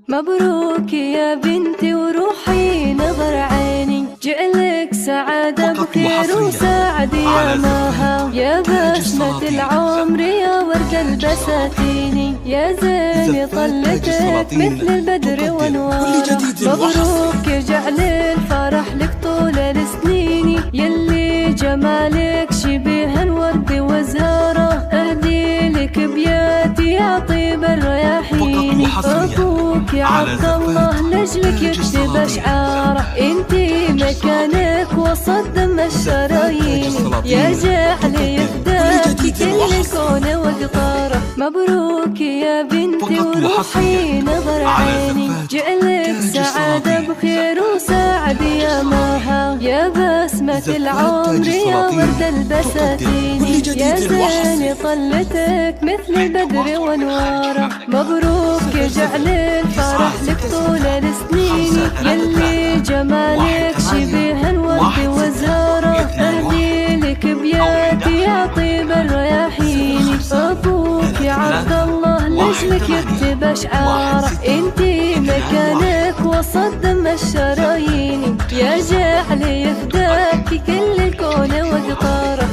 مبروك يا بنتي وروحي نظر عيني، جعلك سعادة بخير وسعد يا ماها، يا بسمة العمر يا ورد البساتيني، يا زين طلتك مثل البدر وانواره. مبروك يجعل الفرح لك طول السنين، يلي جمالك شبيه الورد وزهره، اهدي لك بياتي يا طيب الرياحين. ابوك يا عبد الله نجمك يكتب اشعاره، انتي مكانك وسط دم الشرايين، يا جعل يفداك كل الكون وقطاره. مبروك يا بنتي وروحي نظر عيني، جعلك سعادة بخير وسعد يا ماها، يا بسمة العمر يا ورد البساتيني، يا زين طلتك مثل البدر وانواره. مبروك يجعل الفرح لك طول السنين، يلي جمالك شبيه الورد وزهره، اهدي لك بياتي يا طيب الرياحين. ابوك يا عبد الله نجمك يكتب اشعاره، انتي مكانك وسط دم الشرايين، يا جعل يفداك كل الكون وقطاره.